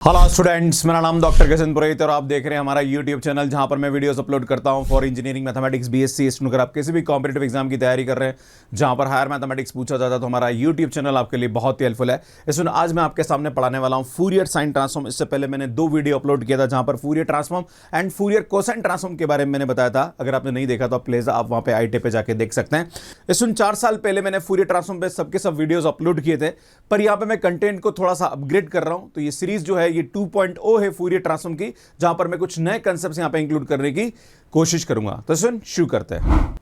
Hello students, मेरा नाम doctor Gajendra पुरोहित और आप देख रहे हैं हमारा यूट्यूब चैनल जहां पर मैं वीडियोस अपलोड करता हूं for engineering mathematics B.Sc student. अगर आप किसी भी कॉम्पिटिटिव एग्जाम की तैयारी कर रहे हैं जहां पर हायर मैथमेटिक्स पूछा जाता है तो हमारा यूट्यूब चैनल आपके लिए बहुत ही हेल्पफुल है। इसमें आज मैं आपके सामने पढ़ाने वाला हूं फूरियर साइन ट्रांसफॉर्म। इससे पहले मैंने 2 वीडियो अपलोड किया था जहां पर Fourier transform and Fourier cosine transform के बारे में मैंने बताया था। अगर आपने नहीं देखा तो प्लीज आप वहां पे IIT पे जाके देख सकते हैं। इसमें 4 साल पहले मैंने फूरियर ट्रांसफॉर्म पे सबके सब वीडियोस अपलोड किए थे, पर यहाँ पे मैं कंटेंट को थोड़ा सा अपग्रेड कर रहा हूं। तो ये सीरीज जो है ये 2.0 है फूरियर ट्रांसफॉर्म की, जहां पर मैं कुछ नए कांसेप्ट्स यहां पे इंक्लूड करने की कोशिश करूंगा। तो सुन शुरू करते हैं।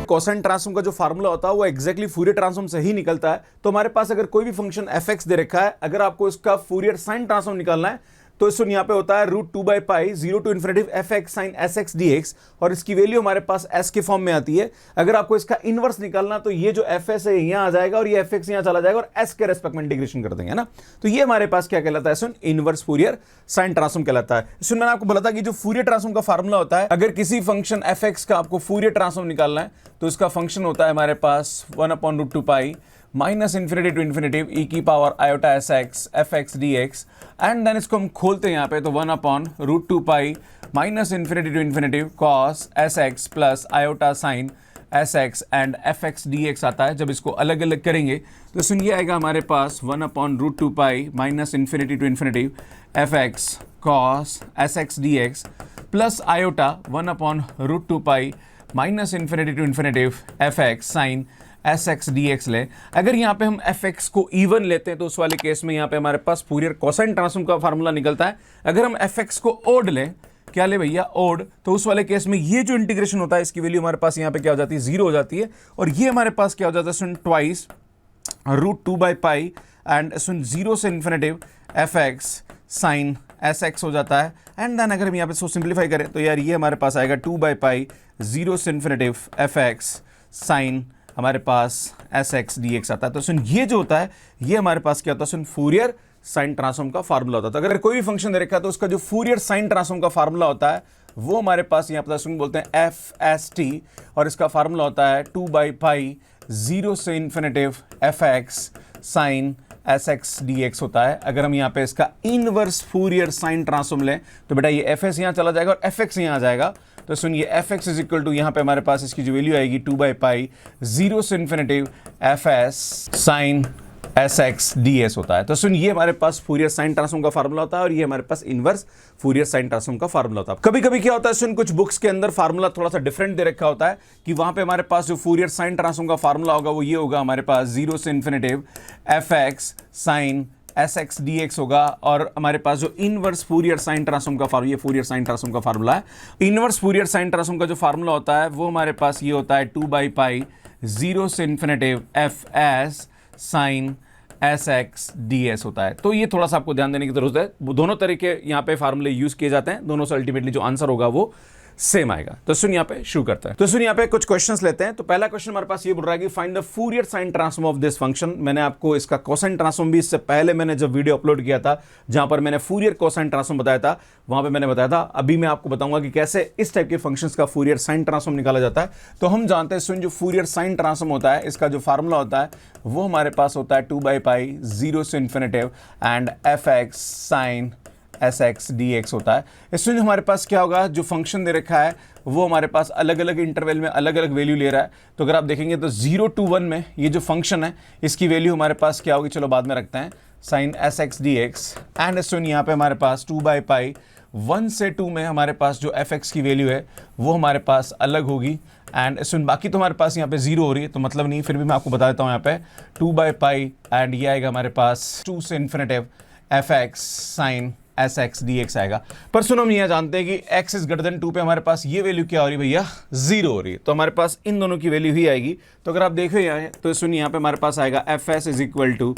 कोसाइन ट्रांसफॉर्म का जो फार्मूला होता है वो एक्जैक्टली फूरियर ट्रांसफॉर्म से ही निकलता है। तो हमारे पास अगर कोई भी फंक्शन f(x) दे रखा है, अगर आपको इसका फूरियर साइन ट्रांसफॉर्म निकालना है तो इसमें यहाँ पे होता है √2/π 0 to infinitive f(x) sin sx dx, और इसकी वैल्यू हमारे पास s के फॉर्म में आती है। अगर आपको इसका इनवर्स निकालना तो ये जो fs है यहाँ आ जाएगा और ये fx यहाँ चला जाएगा और s के रेस्पेक्ट में इंटीग्रेशन कर देंगे ना। तो ये हमारे पास क्या कहलाता है? इसमें इनवर्स फूरियर साइन ट्रांसफॉर्म कहलाता है। इसमें मैंने आपको बोला था कि जो फूरियर ट्रांसफॉर्म का फार्मूला होता है, अगर किसी फंक्शन f(x) का आपको फूरियर ट्रांसफॉर्म निकालना है तो इसका फंक्शन होता है हमारे पास 1/√2π minus infinity to infinitive e की power iota sx fx dx, and then इसको हम खोलते हैं यहाँ पे तो 1/√2π minus infinity to infinitive cos sx plus iota sine sx and fx dx आता है। जब इसको अलग अलग करेंगे तो सुनिए आएगा हमारे पास 1/√2π minus infinity to infinitive fx cos sx dx plus iota 1/√2π minus infinity to infinitive fx sine sx dx ले। अगर यहाँ पे हम fx को इवन लेते हैं तो उस वाले केस में यहाँ पे हमारे पास फूरियर कोसाइन ट्रांसफॉर्म का फार्मूला निकलता है। अगर हम fx को ओड लें, क्या ले भैया? ओड, तो उस वाले केस में ये जो इंटीग्रेशन होता है इसकी वैल्यू हमारे पास यहाँ पे क्या हो जाती है? 0 हो जाती है, और ये हमारे पास क्या हो जाता है? ट्वाइस √2/π एंड 0 से इन्फिनिटिव fx साइन sx हो जाता है। एंड देन अगर हम यहाँ पे इसको सिंप्लीफाई करें तो यार ये हमारे पास आएगा 2/π 0 से इन्फिनिटिव fx साइन हमारे पास sx dx आता है। तो सुन ये जो होता है ये हमारे पास क्या होता है? सुन फूरियर साइन ट्रांसफॉर्म का फार्मूला होता है। तो अगर कोई भी फंक्शन दे रखा है तो उसका जो फूरियर साइन ट्रांसफॉर्म का फार्मूला होता है वो हमारे पास यहाँ पर सुन बोलते हैं fst, और इसका फार्मूला होता है 2/π 0 से infinitive fx sine sx dx होता है। अगर हम यहाँ पे इसका इनवर्स फूरियर साइन ट्रांसफॉर्म लें तो बेटा ये fs यहाँ चला जाएगा और fx यहाँ आ जाएगा। तो सुनिए fx इज इक्वल टू यहाँ पे हमारे पास इसकी जो वैल्यू आएगी 2/π 0 से infinitive fs sine sx ds होता है। तो सुन ये हमारे पास फूरियर साइन ट्रांसफॉर्म का फार्मूला होता है और ये हमारे पास इनवर्स फूरियर साइन ट्रांसफॉर्म का फार्मूला होता है। कभी कभी क्या होता है सुन, कुछ बुक्स के अंदर फार्मूला थोड़ा सा डिफरेंट दे रखा होता है कि वहां पे हमारे पास जो फूरियर साइन ट्रांसफॉर्म का फार्मूला होगा वो ये होगा हमारे पास 0 से infinitive fx sine sx dx होगा, और हमारे पास जो इनवर्स फूरियर साइन ट्रांसफॉर्म का फार्मूला, ये फूरियर साइन ट्रांसफॉर्म का फार्मूला है। इनवर्स फूरियर साइन ट्रांसफॉर्म का जो फार्मूला होता है वो हमारे पास ये होता है 2/π 0 से infinitive fs sine sx ds होता है। तो ये थोड़ा सा आपको ध्यान देने की जरूरत है। दोनों तरीके यहाँ पे फार्मूले यूज किए जाते हैं, दोनों से अल्टीमेटली जो आंसर होगा वो सेम आएगा। तो सुन यहाँ पे शुरू करते हैं। तो सुन यहाँ पे कुछ क्वेश्चंस लेते हैं। तो पहला क्वेश्चन हमारे पास ये बोल रहा है कि find the Fourier sine transform of this function. मैंने आपको इसका कोसाइन ट्रांसफॉर्म भी इससे पहले मैंने जब वीडियो अपलोड किया था जहां पर मैंने फूरियर कोसाइन ट्रांसफॉर्म बताया था, वहां पे मैंने बताया था। अभी मैं आपको बताऊंगा कि कैसे इस टाइप के फंक्शंस का फूरियर साइन ट्रांसफॉर्म निकाला जाता है। तो हम जानते हैं सुन जो फूरियर साइन ट्रांसफॉर्म होता है इसका जो फार्मूला होता है वो हमारे पास होता है 2/π 0 से infinitive and fx sine sx dx होता है। इसमें हमारे पास क्या होगा, जो फंक्शन दे रखा है वो हमारे पास अलग अलग इंटरवल में अलग अलग वैल्यू ले रहा है। तो अगर आप देखेंगे तो 0 to 1 में ये जो फंक्शन है इसकी वैल्यू हमारे पास क्या होगी, चलो बाद में रखते हैं, साइन sx dx, एंड सुन यहाँ पे हमारे पास 2/π 1 से 2 में हमारे पास जो fx की वैल्यू है वो हमारे पास अलग होगी। एंड सुन बाकी तो हमारे पास यहाँ पे 0 हो रही है तो मतलब नहीं, फिर भी मैं आपको बता देता हूँ यहाँ पे 2/π एंड ये आएगा हमारे पास 2 से infinitive fx sine sx dx आएगा। पर सुनो हम यह जानते हैं कि x इज ग्रेटर देन 2 पे हमारे पास ये वैल्यू क्या हो रही है भैया? 0 हो रही है। तो हमारे पास इन दोनों की वैल्यू ही आएगी। तो अगर आप देखो यहाँ तो सुनिए यहाँ पे हमारे पास आएगा fs is equal to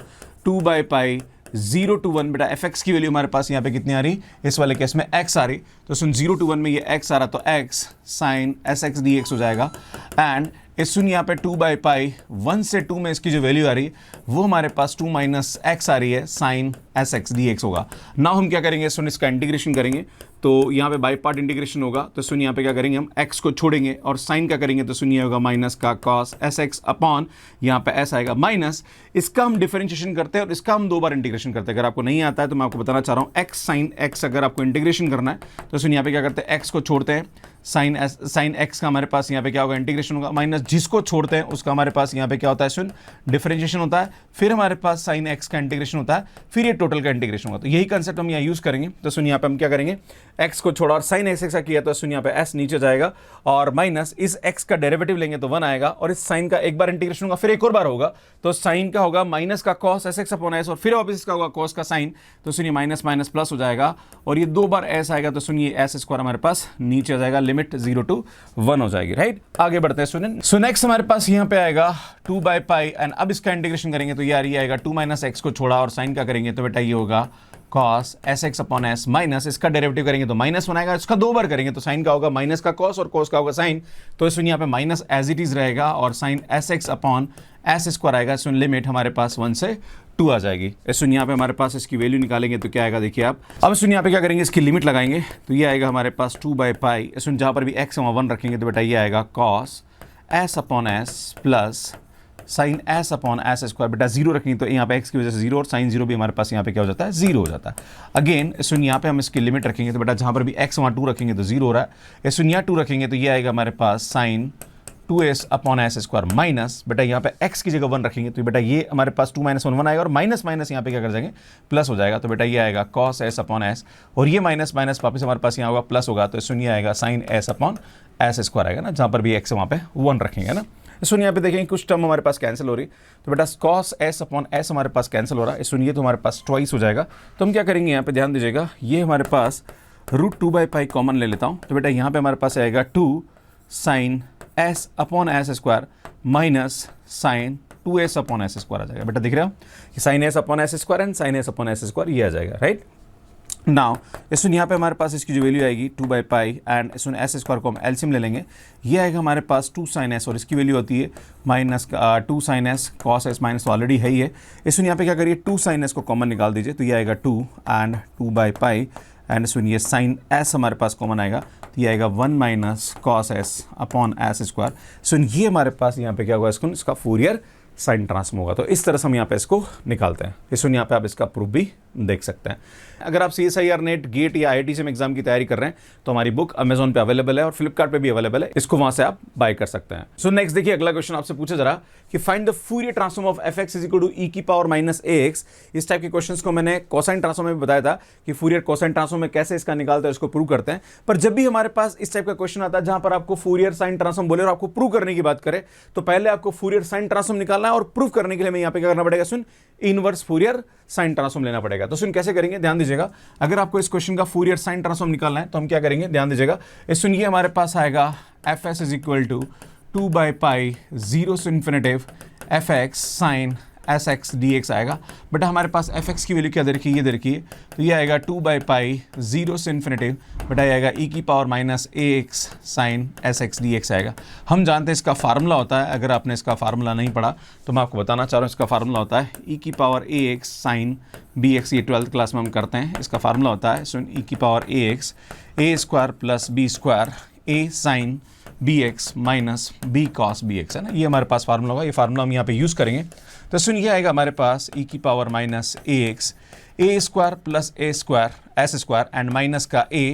2/π 0 to 1। बेटा fx की वैल्यू हमारे पास यहाँ पे कितनी आ रही? इस वाले केस में x आ रही। तो सुन 0 to 1 में ये x आ रहा तो x साइन sx dx हो जाएगा। एंड इस सुन यहाँ पे 2/π 1 से 2 में इसकी जो वैल्यू आ रही है वो हमारे पास 2 - x आ रही है साइन sx dx होगा। नाउ हम क्या करेंगे सुन, इसका इंटीग्रेशन करेंगे तो यहाँ पे बाई पार्ट इंटीग्रेशन होगा, तो सुनिए यहाँ पे क्या करेंगे हम x को छोड़ेंगे और साइन का करेंगे, तो सुनिए होगा माइनस का cos sx अपॉन यहाँ पे s आएगा माइनस, इसका हम डिफरेंशिएशन करते हैं और इसका हम 2 बार इंटीग्रेशन करते हैं। अगर आपको नहीं आता है तो मैं आपको बताना चाह रहा हूँ, x साइन x अगर आपको इंटीग्रेशन करना है तो सुनिए यहाँ पे क्या करते हैं, x को छोड़ते हैं, साइन x का हमारे पास यहाँ पे क्या होगा, इंटीग्रेशन होगा, माइनस जिसको छोड़ते हैं उसका हमारे पास यहाँ पे क्या होता है, सुन डिफरेंशिएशन होता है, फिर हमारे पास साइन x का इंटीग्रेशन होता है, फिर ये टोटल का इंटीग्रेशन होगा। तो यही कंसेप्ट हम यहाँ यूज करेंगे। तो सुन यहाँ पे हम क्या करेंगे, x को छोड़ा और साइन x का किया तो सुन यहाँ पे s नीचे जाएगा और माइनस इस x का डेरिवेटिव लेंगे तो 1 आएगा और इस साइन का एक बार इंटीग्रेशन होगा, फिर एक और बार होगा, तो साइन का होगा माइनस का cos sx अपॉन s और फिर वापस इसका होगा cos का साइन, तो सुनिए माइनस माइनस प्लस हो जाएगा और ये 2 बार s आएगा, तो सुनिए s स्क्वायर हमारे पास नीचे आ जाएगा, लिमिट 0 to 1 हो जाएगी। राइट, आगे बढ़ते हैं। सुनिए, सो नेक्स्ट हमारे पास यहाँ पे आएगा 2 बाई पाई एंड अब इसका इंटीग्रेशन करेंगे तो यार ये आएगा 2 माइनस एक्स को छोड़ा और साइन का करेंगे तो बेटा ये होगा cos sx upon s minus इसका डेरिवेटिव करेंगे तो माइनस 1 आएगा, इसका 2 बार करेंगे तो साइन का होगा माइनस का cos और cos का होगा साइन, तो इस यहाँ पे माइनस एज इट इज रहेगा और sine sx upon s square आएगा। सुन लिमिट हमारे पास 1 से 2 आ जाएगी। इस यहाँ पे हमारे पास इसकी वैल्यू निकालेंगे तो क्या आएगा, देखिए आप। अब सुन यहाँ पे क्या करेंगे, इसकी लिमिट लगाएंगे तो ये आएगा हमारे पास 2 बाई पाई, सुन जहाँ पर भी x 1 रखेंगे तो बेटा ये आएगा cos s upon s plus sign s upon s square, बेटा 0 रखेंगे तो यहाँ पे x की वजह से 0 और साइन 0 भी हमारे पास यहाँ पे क्या हो जाता है, 0 हो जाता है। अगेन सुन यहाँ पे हम इसकी लिमिट रखेंगे तो बेटा जहाँ पर भी x वहाँ 2 रखेंगे तो 0 हो रहा है, सुन यहाँ 2 रखेंगे तो ये आएगा हमारे पास sine 2s upon s square minus, बेटा यहाँ पे x की जगह 1 रखेंगे तो बेटा ये हमारे पास 2 माइनस 1 आएगा और माइनस माइनस यहाँ पे क्या कर जाएंगे, प्लस हो जाएगा, तो बेटा ये आएगा cos s अपॉन s और ये माइनस माइनस वापस हमारे पास यहाँ होगा प्लस होगा, तो सुन ये आएगा sine s upon s square आएगा ना, जहाँ पर भी x वहाँ पे 1 रखेंगे ना। सुन यहाँ पे देखेंगे कुछ टर्म हमारे पास कैंसिल हो रही, तो बेटा cos s अपॉन s हमारे पास कैंसिल हो रहा है, सुनिए तो हमारे पास ट्वाइस हो जाएगा। तो हम क्या करेंगे, यहाँ पे ध्यान दीजिएगा, ये हमारे पास √2 बाई पाई कॉमन ले लेता हूँ, तो बेटा यहाँ पे हमारे पास आएगा 2 sine s upon s square minus sine 2s upon s square आ जाएगा। बेटा दिख रहा हो, sine s upon s square and sine s upon s square ये आ जाएगा। राइट, नाउ सुन यहाँ पे हमारे पास इसकी जो वैल्यू आएगी 2 by pi and soon s square को हम एलसीएम ले लेंगे, ये आएगा हमारे पास 2 साइन s और इसकी वैल्यू होती है minus 2 sine s cos s minus तो ऑलरेडी है ही है। सुन यहाँ पे क्या करिए 2 साइन s को कॉमन निकाल दीजिए तो ये आएगा 2 एंड 2 बाई पाई एंड सुनिए साइन s हमारे पास कॉमन आएगा तो ये आएगा 1 minus cos s upon s square. सुन ये हमारे पास यहाँ पे क्या होगा, इसका फूरियर साइन ट्रांसफॉर्म होगा। तो इस तरह से हम यहाँ पे इसको निकालते हैं। इसको यहाँ पे आप इसका प्रूफ भी देख सकते हैं। अगर आप CSIR-NET गेट या IIT-JAM एग्जाम की तैयारी कर रहे हैं तो हमारी बुक अमेजोन पे अवेलेबल है और फ्लिपकार्ट पे भी अवेलेबल है, इसको वहां से आप बाय कर सकते हैं। सो नेक्स्ट देखिए, अगला क्वेश्चन आपसे पूछा जा रहा कि find the Fourier transform of fx is equal to e की पावर माइनस ax। इस टाइप के क्वेश्चंस को मैंने कोसाइन ट्रांसफॉर्म में बताया था कि फूरियर कोसाइन ट्रांसफॉर्म में कैसे इसका निकालते हैं, इसको प्रूव करते हैं। पर जब भी हमारे पास इस टाइप का क्वेश्चन आता है जहां पर आपको फूरियर साइन ट्रांसफॉर्म बोले और आपको प्रूव करने की बात करें, तो पहले आपको फूरियर साइन ट्रांसफॉर्म निकालना है और प्रूव करने के लिए मैं यहाँ पे क्या करना पड़ेगा, सुन इनवर्स फूरियर साइन ट्रांसफॉर्म लेना पड़ेगा। तो सुन कैसे करेंगे, ध्यान दीजिएगा। अगर आपको इस क्वेश्चन का फूरियर साइन ट्रांसफॉर्म निकालना है तो हम क्या करेंगे, ध्यान दीजिएगा। इस सुनिए हमारे पास आएगा fs is equal to 2 by pi 0 से infinitive fx sine sx dx आएगा। बट हमारे पास fx की वैल्यू क्या दे रखी है, ये दे रखी है, तो ये आएगा 2 बाई पाई 0 से इन्फिनिटिव बटा ये आएगा e की power minus ax sine sx dx आएगा। हम जानते हैं इसका फार्मूला होता है, अगर आपने इसका फार्मूला नहीं पढ़ा तो मैं आपको बताना चाह रहा हूँ, इसका फार्मूला होता है e की पावर ax साइन bx। ये 12th क्लास में हम करते हैं। इसका फार्मूला होता है सुन e की power ax a square plus b square a sine bx minus b cos bx है ना, ये हमारे पास फार्मूला होगा। ये फार्मूला हम यहाँ पे यूज़ करेंगे। तो सुन ये आएगा हमारे पास e की power minus ax a square plus a square s square and minus का a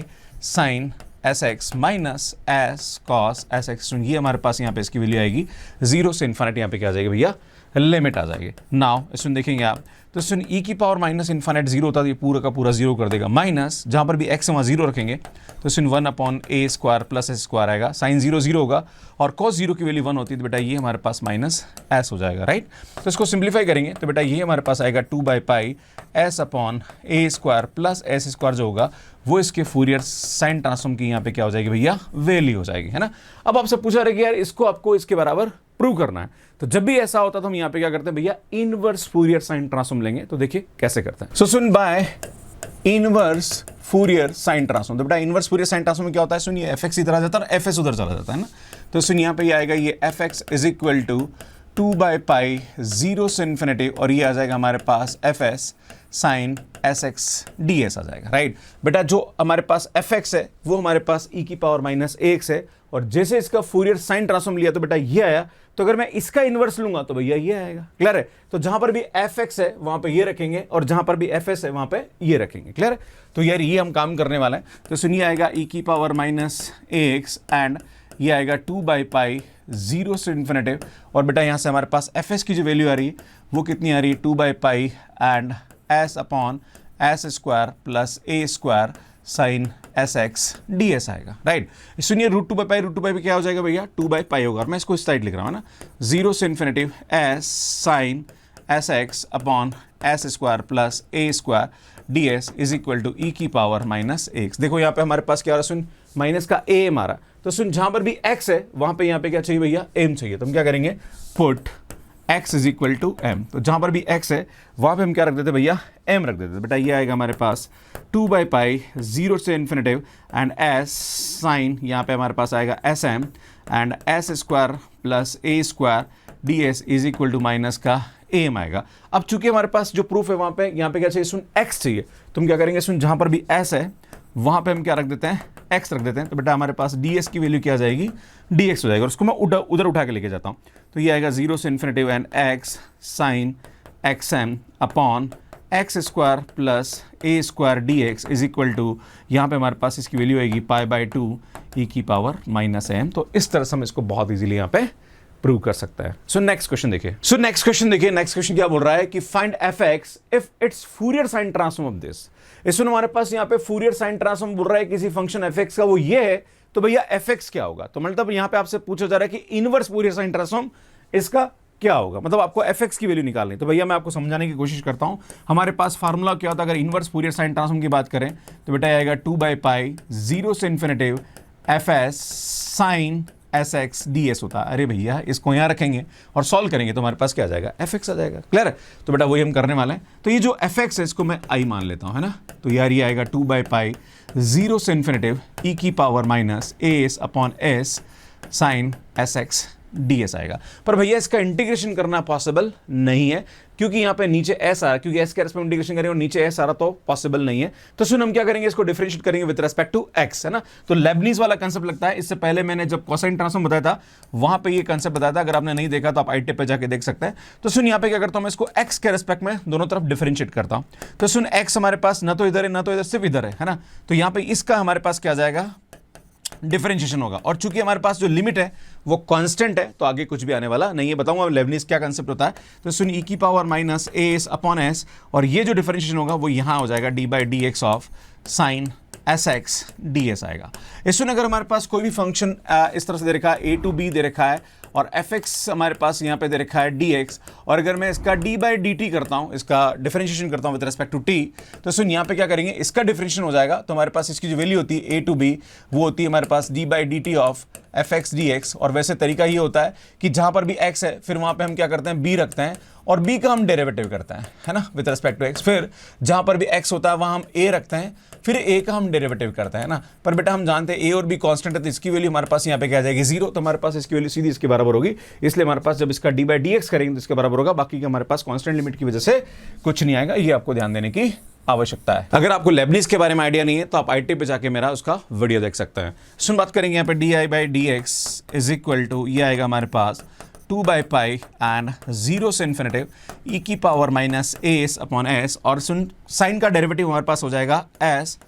sine sx minus s cos sx। सुन ये हमारे पास यहाँ पे इसकी वैल्यू आएगी 0 से इन्फिनिटी, यहाँ पे क्या आ जाएगी भैया, लिमिट आ जाएगी। नाउ सुन देखेंगे आप, तो सुन e की पावर माइनस इन्फिनिट 0 होता है, ये पूरा का पूरा 0 कर देगा, माइनस जहाँ पर भी x वहाँ 0 रखेंगे तो सुन 1 upon a square plus s square आएगा, साइन 0 0 होगा और cos 0 की वैल्यू 1 होती है तो बेटा ये हमारे पास माइनस s हो जाएगा। राइट, तो इसको सिंप्लीफाई करेंगे तो बेटा ये हमारे पास आएगा 2 by pi s upon a square plus s square जो होगा वो इसके फूरियर साइन ट्रांसफॉर्म की यहाँ पे क्या हो जाएगी भैया, वैल्यू हो जाएगी, है ना। अब आपसे पूछा रहा है कि यार इसको आपको इसके बराबर प्रूव करना है, तो जब भी ऐसा होता है तो हम यहाँ पे क्या करते हैं भैया, इनवर्स फूरियर साइन ट्रांसफॉर्म लेंगे। तो देखिए कैसे करते हैं। सो सुन by inverse Fourier sine transform, तो बेटा इनवर्स फूरियर साइन ट्रांसफॉर्म में क्या होता है, सुनिए fx इधर आ जाता है और fs उधर चला जाता है ना। तो सुन यहाँ पे ये आएगा, ये fx is equal to 2 by pi 0 से इन्फिनिटी और ये आ जाएगा हमारे पास fs sine S x D s आ जाएगा, राइट। बेटा जो हमारे पास एफ एक्स है वो हमारे पास ई की पावर माइनस ए एक्स है, और जैसे इसका फूरियर साइन ट्रांसफॉर्म लिया तो बेटा ये आया, तो अगर मैं इसका इन्वर्स लूंगा तो भैया ये आएगा। क्लियर है? तो जहां पर भी एफ एक्स है वहां पे ये रखेंगे, और जहां पर भी एफ एस है वहां पे ये रखेंगे। क्लियर है? तो यार ये हम काम करने वाले हैं। तो सुनिए, आएगा ई की power minus A X and ये आएगा 2/पाई 0 से इन्फिनिटी, और बेटा यहाँ से हमारे पास एफ एस की जो वैल्यू आ रही है वो कितनी आ रही है two by pi and s upon s square plus A square sine S x D S आएगा, राइट। सुनिए, √2/पाई पे क्या हो जाएगा भैया 2/पाई होगा, मैं इसको इस साइड लिख रहा हूँ ना, 0 से infinity s sine S x upon s square plus A square D S is equal to e की पावर माइनस एक्स। देखो यहाँ पे हमारे पास क्या आ रहा है, सुन माइनस का ए एम आ रहा, तो सुन जहां पर भी x है वहां पे यहाँ पे क्या चाहिए भैया m चाहिए, तो हम क्या करेंगे put x is equal to m। तो जहां पर भी x है वहां पे हम क्या रख देते भैया m रख देते। बेटा ये आएगा हमारे पास 2/पाई 0 से इन्फिनिटी एंड s साइन यहाँ पे हमारे पास आएगा S M and S square plus A square D S is equal to minus का am आएगा। अब चूंकि हमारे पास जो प्रूफ है वहां पे यहाँ पे क्या चाहिए, सुन x चाहिए, तो हम क्या करेंगे, सुन जहां पर भी s है वहां पे हम क्या रख देते हैं x रख देते हैं। तो बेटा हमारे पास ds की वैल्यू क्या आ जाएगी, dx हो जाएगा, और उसको मैं उधर उठा के लेके जाता हूं। तो ये आएगा 0 से infinity and x sine X M upon X square plus A square D X is equal to, यहाँ पे हमारे पास इसकी वैल्यू आएगी π/2 ई की पावर माइनस एम। तो इस तरह से हम इसको बहुत इजीली यहाँ पे प्रूव कर सकता है। सो नेक्स्ट क्वेश्चन देखिए, नेक्स्ट क्वेश्चन क्या बोल रहा है कि find F x if it's Fourier sine transform of this. इसमें हमारे पास यहाँ पे फूरियर साइन ट्रांसफॉर्म बोल रहा है किसी फंक्शन एफ एक्स का, वो ये है, तो भैया एफ एक्स क्या होगा, तो मतलब यहाँ पे आपसे पूछा जा रहा है कि इनवर्स फूरियर साइन ट्रांसफॉर्म इसका क्या होगा, मतलब आपको एफ एक्स की वैल्यू निकालनी। तो भैया मैं आपको समझाने की कोशिश करता हूं। हमारे पास फार्मूला क्या होता है अगर इनवर्स फूरियर साइन ट्रांसफॉर्म की बात करें, तो बेटा आएगा 2/पाई 0 से infinity F S sine S x D S होता है। अरे भैया इसको यहाँ रखेंगे और सॉल्व करेंगे तो हमारे पास क्या आ जाएगा, एफ एक्स आ जाएगा। क्लियर है? तो बेटा वही हम करने वाले हैं। तो ये जो एफ एक्स है इसको मैं आई मान लेता हूँ, है ना। तो यार ये आएगा 2/पाई 0 से इन्फिनिटी ई की पावर माइनस ए S upon S sine S x D S आएगा। पर भैया इसका इंटीग्रेशन करना पॉसिबल नहीं है, क्योंकि यहाँ पे नीचे एस आ रहा है, क्योंकि एस के रेस्पेक्ट इंटीग्रेशन करेंगे और नीचे एस आ रहा तो पॉसिबल नहीं है। तो सुन हम क्या करेंगे, इसको डिफरेंशिएट करेंगे विद रेस्पेक्ट टू एक्स, है ना। तो लेबनीज वाला कंसेप्ट लगता है, इससे पहले मैंने जब कोसाइन ट्रांसफॉर्म बताया था वहां पे ये कंसेप्ट बताया था, अगर आपने नहीं देखा तो आप IIT पे जाके देख सकते हैं। तो सुन यहाँ पे क्या करता हूं, मैं इसको एक्स के रेस्पेक्ट में दोनों तरफ डिफरेंशिएट करता हूं। तो सुन एक्स हमारे पास ना तो इधर है ना तो इधर, सिर्फ इधर है ना। तो यहाँ पे इसका हमारे पास क्या आ जाएगा, डिफरेंशिएशन होगा, और चूंकि हमारे पास जो लिमिट है वो कांस्टेंट है तो आगे कुछ भी आने वाला नहीं है। बताऊंगा लेबनीज क्या कांसेप्ट होता है। तो सुन ई की पावर माइनस ए एस अपॉन एस, और ये जो डिफरेंशिएशन होगा वो यहां हो जाएगा d/dx of sine S x D S आएगा। इसमें अगर हमारे पास कोई भी फंक्शन इस तरह से दे रखा है, a to b दे रखा है, और एफ एक्स हमारे पास यहाँ पे दे रखा है dx, और अगर मैं इसका d/dt करता हूँ, इसका डिफरेंशिएशन करता हूँ विद रिस्पेक्ट टू t, तो सुन यहाँ पे क्या करेंगे, इसका डिफरेंशिएशन हो जाएगा। तो हमारे पास इसकी जो वैल्यू होती है a to b वो होती है हमारे पास d/dt of F x D x. और वैसे तरीका ये होता है कि जहाँ पर भी x है फिर वहाँ पे हम क्या करते हैं, b रखते हैं, और b का हम डेरिवेटिव करते हैं, है ना, विद रिस्पेक्ट टू x। फिर जहाँ पर भी x होता है वहाँ हम a रखते हैं, फिर a का हम डेरिवेटिव करते हैं ना। पर बेटा हम जानते हैं a और b कांस्टेंट है, तो इसकी वैल्यू हमारे पास यहाँ पे क्या आ जाएगी 0, तो हमारे पास इसकी वैल्यू सीधी इसके बराबर होगी। इसलिए हमारे पास जब इसका d/dx करेंगे तो इसके बराबर होगा, बाकी का हमारे पास कांस्टेंट लिमिट की वजह से कुछ नहीं आएगा। ये आपको ध्यान देने की आवश्यकता है। अगर आपको लेबनीज के बारे में आइडिया नहीं है तो आप IIT पे जाके मेरा उसका वीडियो देख सकते हैं। सुन बात करेंगे यहाँ पे di/dx इज इक्वल टू, ये आएगा हमारे पास 2/पाई एंड 0 से इन्फिनिटी ई की पावर माइनस ए एस अपॉन एस, और सुन साइन का डेरिवेटिव हमारे पास हो जाएगा S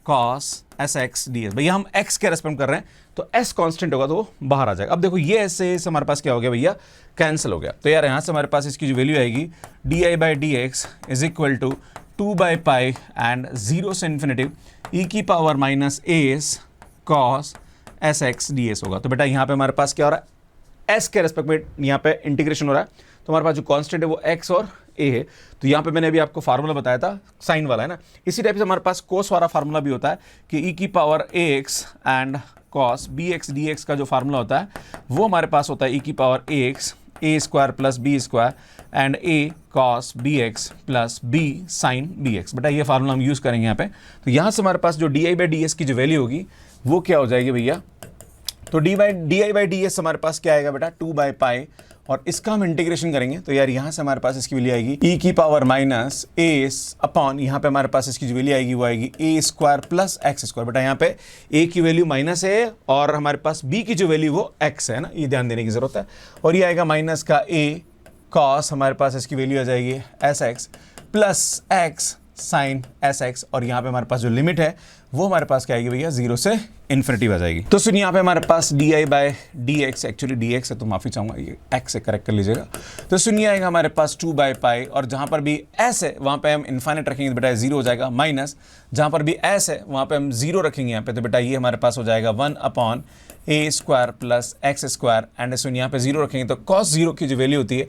cos s x D S. भैया हम एक्स के रेस्पेक्ट कर रहे हैं तो एस कांस्टेंट होगा तो वो बाहर आ जाएगा। अब देखो ये एस से हमारे पास क्या हो गया भैया, कैंसिल हो गया। तो यार यहाँ से हमारे पास इसकी जो वैल्यू आएगी di/dx is equal to two by pi and 0 से इन्फिनिटी ई की पावर माइनस ए s cos s x D s होगा। तो बेटा यहाँ पे हमारे पास क्या हो रहा है, एस के रेस्पेक्ट में यहाँ पे इंटीग्रेशन हो रहा है, तो हमारे पास जो कांस्टेंट है वो एक्स और ए है। तो यहाँ पे मैंने अभी आपको फार्मूला बताया था साइन वाला, है ना। इसी टाइप से हमारे पास कोस वाला फार्मूला भी होता है कि ई की power A X and cos B X D X का जो फार्मूला होता है वो हमारे पास होता है ई की power A X A square plus B square and A cos B X plus B sine B X. बेटा ये फार्मूला हम यूज़ करेंगे यहाँ पे। तो यहाँ से हमारे पास जो di/ds की जो वैल्यू होगी वो क्या हो जाएगी भैया, तो di/ds हमारे पास क्या आएगा बेटा, 2/पाई और इसका हम इंटीग्रेशन करेंगे तो यार यहाँ से हमारे पास इसकी वैल्यू आएगी e की पावर माइनस ए अपॉन, यहाँ पे हमारे पास इसकी जो वैल्यू आएगी वो आएगी ए स्क्वायर प्लस एक्स स्क्वायर। बेटा यहाँ पे a की वैल्यू माइनस है और हमारे पास b की जो वैल्यू वो x है ना, ये ध्यान देने की जरूरत है। और ये आएगा माइनस का a कॉस, हमारे पास इसकी वैल्यू आ जाएगी S X plus X sine S X. और यहाँ पे हमारे पास जो लिमिट है वो हमारे पास क्या आएगी भैया, 0 से इन्फिनिटी आ जाएगी। तो सुनिए यहाँ पे हमारे पास d by D x, actually d x है तो माफी चाहूंगा, ये एक्स से करेक्ट कर लीजिएगा। तो सुनिए आएगा हमारे पास 2 बाई पाई, और जहां पर भी एस है वहां पे हम इन्फाइनाइट रखेंगे तो बेटा 0 हो जाएगा, माइनस जहां पर भी एस है वहां पे हम 0 रखेंगे यहाँ पे तो बेटा ये हमारे पास हो जाएगा 1 upon A square plus X square. And सुनिए यहाँ पे 0 रखेंगे तो कॉस 0 की जो वैल्यू होती है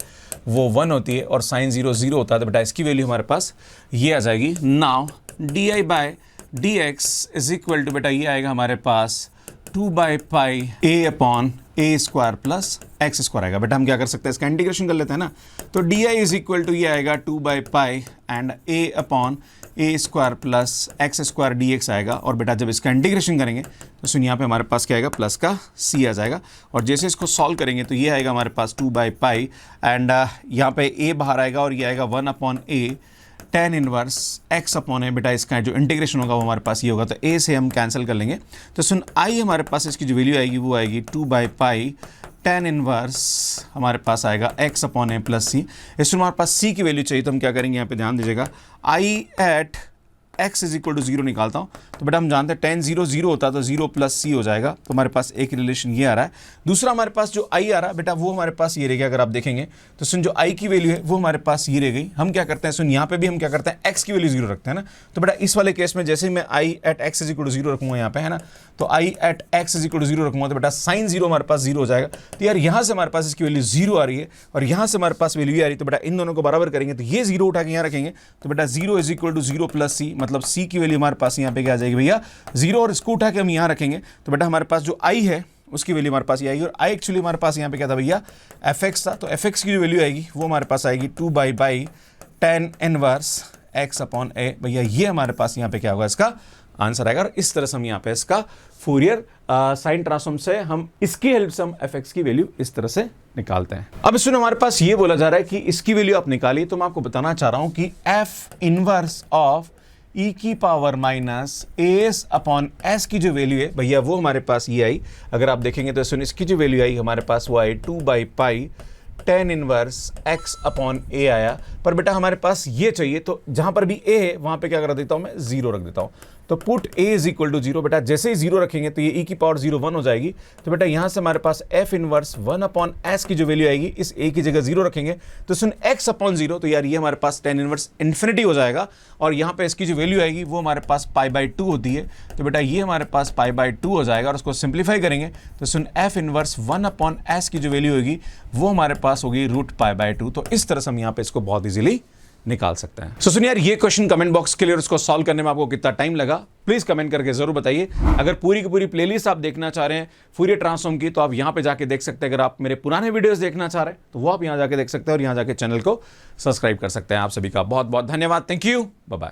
वो 1 होती है और साइन 0 0 होता है, तो बेटा इसकी वैल्यू हमारे पास ये आ जाएगी। Now D I by D X is equal to, बेटा ये आएगा हमारे पास 2 by pi A upon A square plus X square आएगा। बेटा हम क्या कर सकते हैं, इसका इंटीग्रेशन कर लेते हैं ना, तो D I is equal to ये आएगा 2 by pi and A upon A square plus X square D X आएगा। और बेटा जब इसका इंटीग्रेशन करेंगे तो सुनिए यहाँ पे हमारे पास क्या आएगा, प्लस का सी आ जाएगा। और जैसे इसको सॉल्व करेंगे तो ये आएगा हमारे पास 2 बाई पाई एंड यहाँ पे ए बाहर आएगा और ये आएगा 1 अपॉन ए tan इनवर्स x अपॉन है। बेटा इसका जो इंटीग्रेशन होगा वो हमारे पास ये होगा, तो a से हम कैंसिल कर लेंगे। तो सुन i हमारे पास इसकी जो वैल्यू आएगी वो आएगी 2 बाई पाई tan इनवर्स हमारे पास आएगा x अपॉन ए प्लस सी। इसमें हमारे पास c की वैल्यू चाहिए तो हम क्या करेंगे, यहाँ पे ध्यान दीजिएगा, i at x is equal to 0 निकालता हूँ तो बेटा हम जानते हैं tan 0 0 होता है तो 0 प्लस सी हो जाएगा। तो हमारे पास एक रिलेशन ये आ रहा है। दूसरा हमारे पास जो i आ रहा है बेटा वो हमारे पास ये रह गया, अगर आप देखेंगे तो सुन जो i की वैल्यू है वो हमारे पास ये रह गई। हम क्या करते हैं, सुन यहाँ पे भी हम क्या करते हैं, x की वैल्यू 0 रखते हैं ना। तो बेटा इस वाले केस में जैसे ही मैं i at x is equal to 0 रखूंगा यहाँ पे है ना, तो i at x is equal to 0 रखूंगा तो बेटा साइन 0 हमारे पास 0 हो जाएगा। तो यार यहाँ से हमारे पास इसकी वैल्यू 0 आ रही है और यहाँ से हमारे पास वैल्यू आ रही है, तो बेटा इन दोनों को बराबर करेंगे तो ये 0 उठा के यहाँ रखेंगे तो बेटा 0 इज इक्वल टू 0 प्लस सी, मतलब c की वैल्यू हमारे पास यहाँ पे क्या आ जाएगी भैया 0, और इसको उठा के हम यहाँ रखेंगे तो बेटा हमारे पास जो i है उसकी वैल्यू हमारे पास ये आएगी। और i एक्चुअली हमारे पास यहाँ पे क्या था भैया, fx था, तो fx की जो वैल्यू आएगी वो हमारे पास आएगी 2 by by tan inverse x upon a। भैया ये हमारे पास यहाँ पे क्या होगा, इसका आंसर आएगा। और इस तरह से हम यहाँ पे इसका फूरियर साइन ट्रांसफॉर्म से हम इसकी हेल्प से हम fx की वैल्यू इस तरह से निकालते हैं। अब इसमें हमारे पास ये बोला जा रहा है कि इसकी वैल्यू आप निकालिए, तो मैं आपको बताना चाह रहा हूं कि f इनवर्स ऑफ e की power minus S upon S की जो वैल्यू है भैया वो हमारे पास ये आई। अगर आप देखेंगे तो सुन इसकी जो वैल्यू आई हमारे पास वो आई 2 by pi tan inverse x upon a आया। पर बेटा हमारे पास ये चाहिए तो जहां पर भी a है वहां पे क्या कर देता हूं मैं, 0 रख देता हूं। तो put a is equal to 0, बेटा जैसे ही 0 रखेंगे तो ये e की पावर 0 1 हो जाएगी। तो बेटा यहां से हमारे पास f इनवर्स 1 अपॉन s की जो वैल्यू आएगी इस a की जगह 0 रखेंगे तो सुन x अपॉन 0, तो यार ये हमारे पास tan इनवर्स इन्फिनिटी हो जाएगा। और यहाँ पे इसकी जो वैल्यू आएगी वो हमारे पास पाई बाई 2 होती है, तो बेटा ये हमारे पास पाई बाई 2 हो जाएगा। और उसको सिंप्लीफाई करेंगे तो सुन f इनवर्स 1 अपॉन s की जो वैल्यू होगी वो हमारे पास होगी रूट पाई बाई 2। तो इस तरह से हम यहाँ पे इसको बहुत इजीली निकाल सकते हैं। सुनिए यार ये क्वेश्चन कमेंट बॉक्स के लिए, और इसको सॉल्व करने में आपको कितना टाइम लगा प्लीज कमेंट करके जरूर बताइए। अगर पूरी की पूरी प्लेलिस्ट आप देखना चाह रहे हैं फूरियर ट्रांसफॉर्म की तो आप यहां पे जाके देख सकते हैं। अगर आप मेरे पुराने वीडियोस देखना चाह रहे हैं तो वो आप यहां जाके देख सकते हैं और यहां जाके चैनल को सब्सक्राइब कर सकते हैं। आप सभी का बहुत बहुत धन्यवाद। Thank you, bye bye.